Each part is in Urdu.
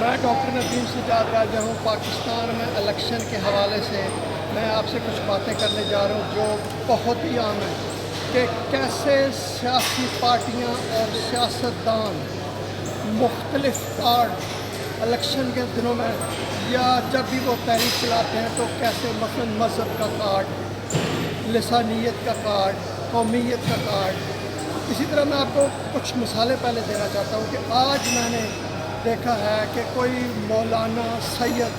میں ڈاکٹر ندیم سجاد راجہ ہوں۔ پاکستان میں الیکشن کے حوالے سے میں آپ سے کچھ باتیں کرنے جا رہا ہوں جو بہت ہی عام ہیں کہ کیسے سیاسی پارٹیاں اور سیاستدان مختلف کارڈ الیکشن کے دنوں میں یا جب بھی وہ تحریک چلاتے ہیں تو کیسے مثلاً مذہب کا کارڈ، لسانیت کا کارڈ، قومیت کا کارڈ۔ اسی طرح میں آپ کو کچھ مثالیں پہلے دینا چاہتا ہوں کہ آج میں نے دیکھا ہے کہ کوئی مولانا سید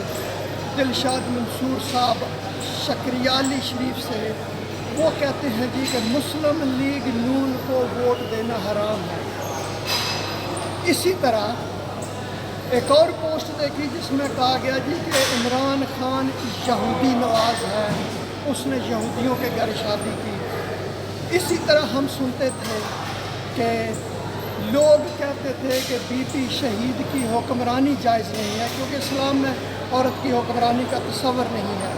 دلشاد منصور صاحب شکریالی شریف سے وہ کہتے ہیں جی کہ مسلم لیگ نون کو ووٹ دینا حرام ہے۔ اسی طرح ایک اور پوسٹ دیکھی جس میں کہا گیا جی کہ عمران خان یہودی نواز ہے، اس نے یہودیوں کے گھر شادی کی۔ اسی طرح ہم سنتے تھے کہ لوگ کہتے تھے کہ بی بی شہید کی حکمرانی جائز نہیں ہے کیونکہ اسلام میں عورت کی حکمرانی کا تصور نہیں ہے۔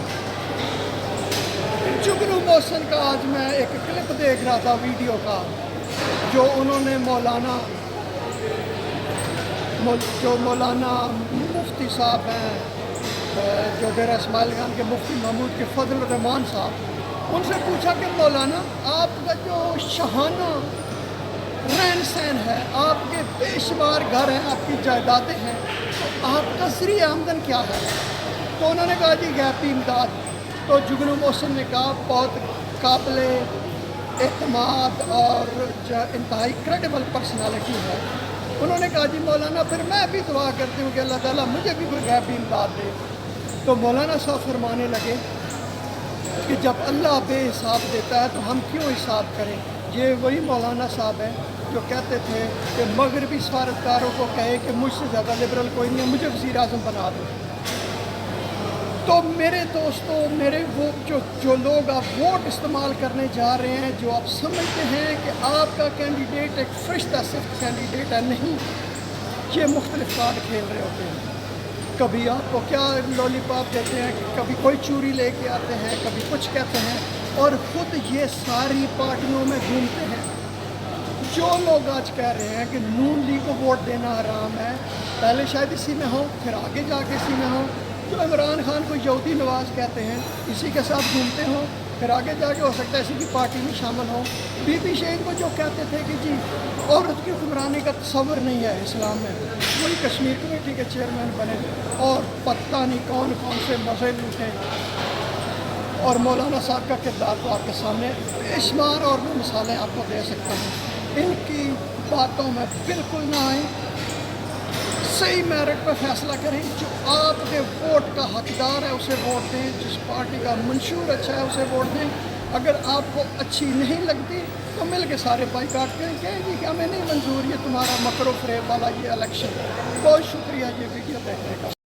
جگنو محسن کا آج میں ایک کلپ دیکھ رہا تھا ویڈیو کا، جو انہوں نے مولانا مفتی صاحب ہیں جو ڈیرہ اسماعیل خان کے مفتی محمود کے فضل الرحمان صاحب، ان سے پوچھا کہ مولانا آپ کا جو شاہانہ رہن سہن ہے، آپ کے بے شمار گھر ہیں، آپ کی جائیدادیں ہیں، تو آپ کا ذریعہ آمدن کیا ہے؟ تو انہوں نے کہا جی غیبی امداد۔ تو جگنو محسن نے کہا بہت قابل اعتماد اور انتہائی کریڈیبل پرسنالٹی ہے، انہوں نے کہا جی مولانا پھر میں بھی دعا کرتی ہوں کہ اللہ تعالیٰ مجھے بھی کوئی غیبی امداد دے۔ تو مولانا صاحب فرمانے لگے کہ جب اللہ بے حساب دیتا ہے تو ہم کیوں حساب کریں؟ یہ وہی مولانا صاحب ہیں جو کہتے تھے کہ مغربی سفارتکاروں کو کہے کہ مجھ سے زیادہ لبرل کوئی نہیں ہے، مجھے وزیر اعظم بنا دو۔ تو میرے دوستوں، میرے وہ جو لوگ آپ ووٹ استعمال کرنے جا رہے ہیں، جو آپ سمجھتے ہیں کہ آپ کا کینڈیڈیٹ ایک فرشتہ صرف کینڈیڈیٹ ہے، نہیں، یہ مختلف کارڈ کھیل رہے ہوتے ہیں۔ کبھی آپ کو کیا لولی پاپ دیتے ہیں، کبھی کوئی چوری لے کے آتے ہیں، کبھی کچھ کہتے ہیں، اور خود یہ ساری پارٹیوں میں گھومتے ہیں۔ جو لوگ آج کہہ رہے ہیں کہ نون لیگ کو ووٹ دینا حرام ہے، پہلے شاید اسی میں ہو، پھر آگے جا کے اسی میں ہو، جو عمران خان کو یہودی نواز کہتے ہیں اسی کے ساتھ گھومتے ہوں، پھر آگے جا کے ہو سکتا ہے اسی کی پارٹی میں شامل ہوں۔ بی بی شہید کو جو کہتے تھے کہ جی عورت کی حکمرانی کا تصور نہیں ہے اسلام میں، وہی کشمیر کمیٹی کے چیئرمین بنے اور پتہ نہیں کون کون سے مزے لوٹے۔ اور مولانا صاحب کا کردار تو آپ کے سامنے بے شمار اور میں مثالیں آپ کو دے سکتا ہوں۔ ان کی باتوں میں بالکل نہ آئیں، صحیح میرٹ پہ فیصلہ کریں، جو آپ کے ووٹ کا حقدار ہے اسے ووٹ دیں، جس پارٹی کا منشور اچھا ہے اسے ووٹ دیں۔ اگر آپ کو اچھی نہیں لگتی تو مل کے سارے بائیکاٹ کریں، کہیں جی کہ ہمیں نہیں منظور یہ تمہارا مکر و فریب والا یہ الیکشن۔ بہت شکریہ یہ ویڈیو دیکھنے کا۔